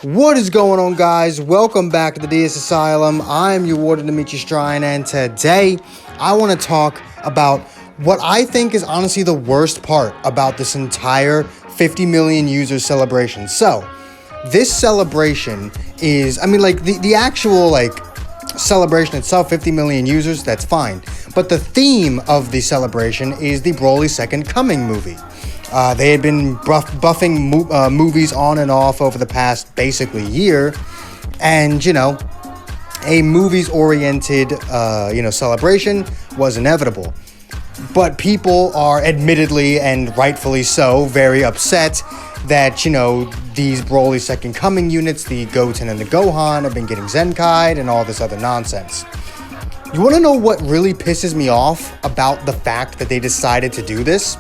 What is going on, guys? Welcome back to the DS Asylum. I'm your warden, Dimitri Strine, and today I want to talk about what I think is honestly the worst part about this entire 50 million users celebration. So, this celebration is, the actual, celebration itself, 50 million users, that's fine. But the theme of the celebration is the Broly Second Coming movie. They had been buffing movies on and off over the past, basically, year. And, a movies-oriented, celebration was inevitable. But people are admittedly, and rightfully so, very upset that, these Broly Second Coming units, the Goten and the Gohan, have been getting Zenkai'd and all this other nonsense. You want to know what really pisses me off about the fact that they decided to do this?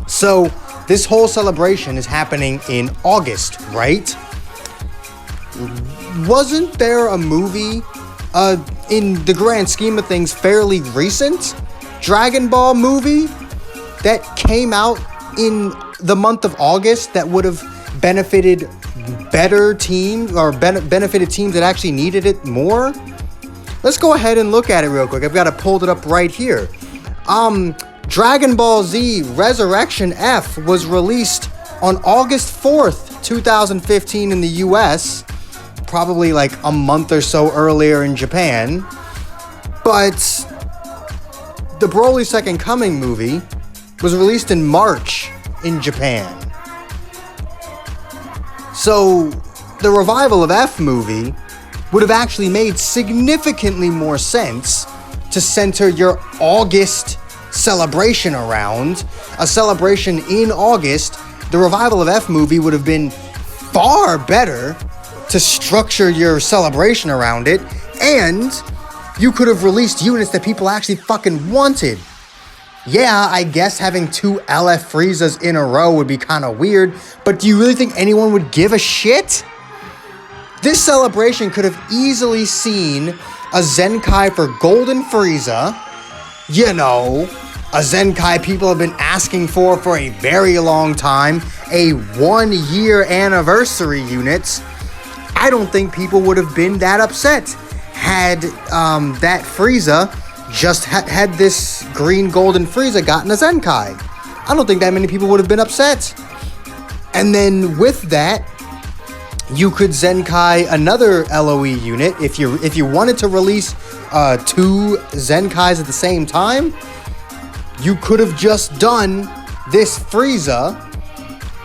So, this whole celebration is happening in August, right? Wasn't there a movie, in the grand scheme of things, fairly recent Dragon Ball movie that came out in the month of August that would have benefited better teams, or benefited teams that actually needed it more? Let's go ahead and look at it real quick. I've got it pulled up right here. Dragon Ball Z Resurrection F was released on August 4th, 2015 in the US, probably like a month or so earlier in Japan. But the Broly Second Coming movie was released in March in Japan. So the revival of F movie would have actually made significantly more sense to center your August celebration around. A celebration in August, the revival of F movie would have been far better to structure your celebration around it, and you could have released units that people actually fucking wanted. Yeah, I guess having two LF Friezas in a row would be kind of weird, but do you really think anyone would give a shit? This celebration could have easily seen a Zenkai for Golden Frieza, a Zenkai people have been asking for a very long time, a 1-year anniversary unit. I don't think people would have been that upset had that Frieza just had this green golden Frieza gotten a Zenkai. I don't think that many people would have been upset. And then with that, you could Zenkai another LOE unit. If you wanted to release two Zenkais at the same time, you could have just done this Frieza,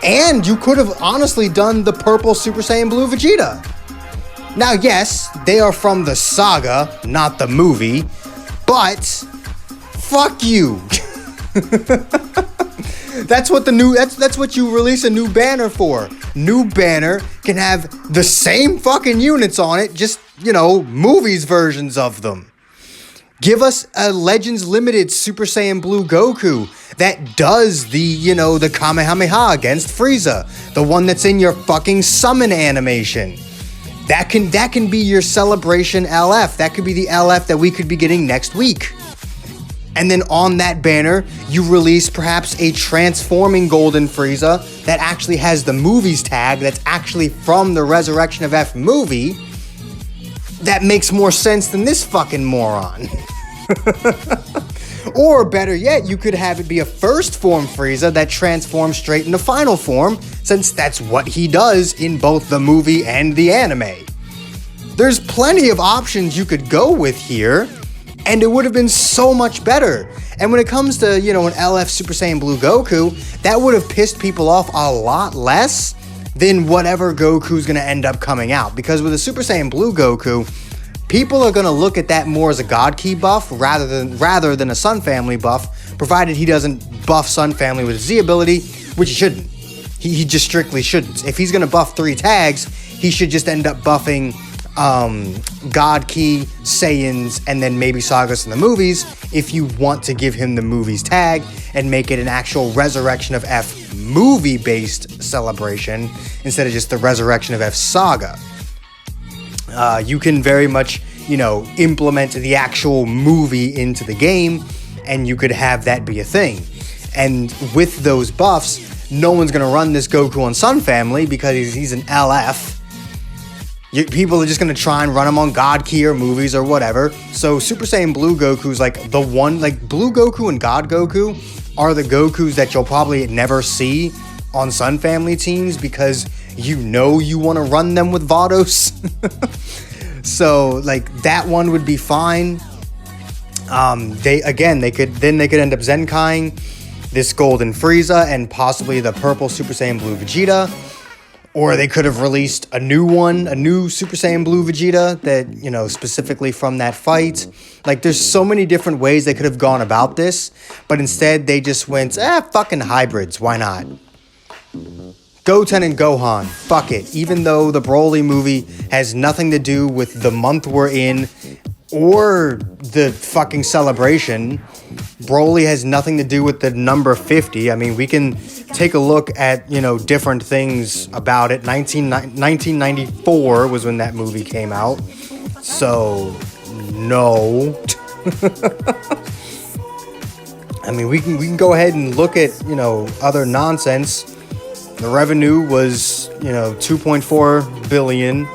and you could have honestly done the purple Super Saiyan Blue Vegeta. Now, yes, they are from the saga, not the movie, but fuck you. That's what you release a new banner for. New banner can have the same fucking units on it, just, movies versions of them. Give us a Legends Limited Super Saiyan Blue Goku that does the Kamehameha against Frieza. The one that's in your fucking summon animation. That can be your celebration LF. That could be the LF that we could be getting next week. And then on that banner, you release perhaps a transforming Golden Frieza that actually has the movies tag that's actually from the Resurrection of F movie. That makes more sense than this fucking moron. Or better yet, you could have it be a first form Frieza that transforms straight into final form, since that's what he does in both the movie and the anime. There's plenty of options you could go with here, and it would have been so much better. And when it comes to, an LF Super Saiyan Blue Goku, that would have pissed people off a lot less than whatever Goku's gonna end up coming out. Because with a Super Saiyan Blue Goku, people are gonna look at that more as a God Key buff rather than a Sun Family buff, provided he doesn't buff Sun Family with Z ability, which he shouldn't. He just strictly shouldn't. If he's gonna buff 3 tags, he should just end up buffing God Key, Saiyans, and then maybe Sagas in the movies if you want to give him the movies tag and make it an actual Resurrection of F movie-based celebration instead of just the Resurrection of F saga. You can very much, implement the actual movie into the game, and you could have that be a thing. And with those buffs, no one's going to run this Goku on Sun Family because he's an LF. People are just gonna try and run them on God Key or movies or whatever. So Super Saiyan Blue Goku's like the one, like Blue Goku and God Goku are the Gokus that you'll probably never see on Sun Family teams because you want to run them with Vados. So like that one would be fine. They could end up Zenkaiing this Golden Frieza and possibly the purple Super Saiyan Blue Vegeta. Or they could have released a new Super Saiyan Blue Vegeta that, specifically from that fight. Like, there's so many different ways they could have gone about this, but instead they just went, fucking hybrids, why not? Goten and Gohan, fuck it. Even though the Broly movie has nothing to do with the month we're in or the fucking celebration, Broly has nothing to do with the number 50. I mean, we can take a look at, different things about it. 1994 was when that movie came out. So, no. I mean, we can go ahead and look at, other nonsense. The revenue was, 2.4 billion.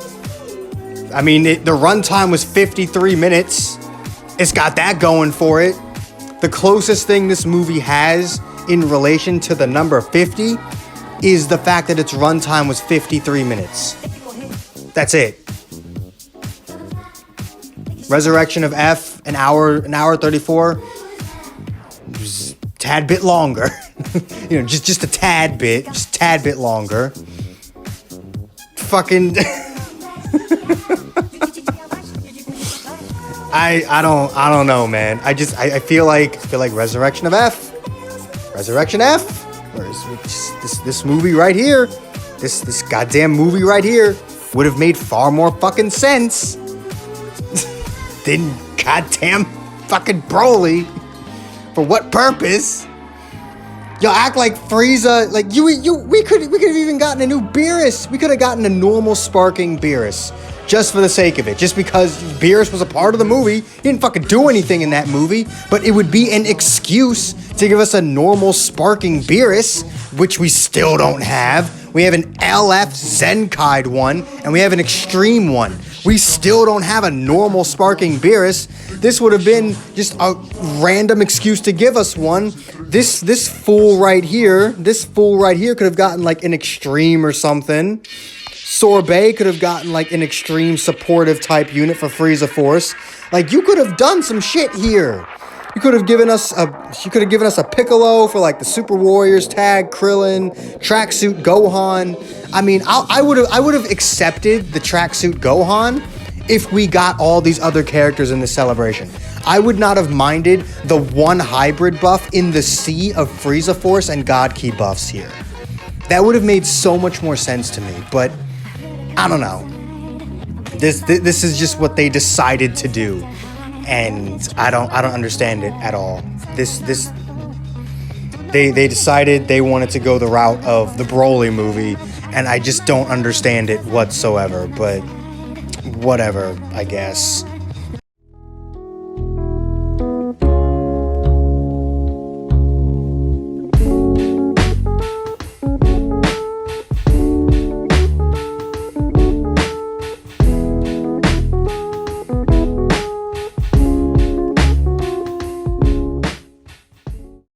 I mean, the runtime was 53 minutes. It's got that going for it. The closest thing this movie has in relation to the number 50 is the fact that its runtime was 53 minutes. That's it. Resurrection of F, an hour 34. Just a tad bit longer. Just a tad bit longer. Fucking I don't know, man. I feel like Resurrection F, or this movie right here, this goddamn movie right here would have made far more fucking sense than goddamn fucking Broly. For what purpose? Y'all act like Frieza, like we could have even gotten a new Beerus. We could have gotten a normal sparking Beerus. Just for the sake of it. Just because Beerus was a part of the movie. He didn't fucking do anything in that movie. But it would be an excuse to give us a normal sparking Beerus, which we still don't have. We have an LF Zenkai one, and we have an Extreme one. We still don't have a normal sparking Beerus. This would have been just a random excuse to give us one. This fool right here could have gotten like an Extreme or something. Sorbet could have gotten like an extreme supportive type unit for Frieza Force. Like, you could have done some shit here. You could have given us a Piccolo for like the Super Warriors tag, Krillin, tracksuit Gohan. I mean, I would have accepted the tracksuit Gohan if we got all these other characters in the celebration. I would not have minded the one hybrid buff in the sea of Frieza Force and God Key buffs here. That would have made so much more sense to me, but I don't know. This is just what they decided to do, and I don't understand it at all. They decided they wanted to go the route of the Broly movie, and I just don't understand it whatsoever. But whatever, I guess.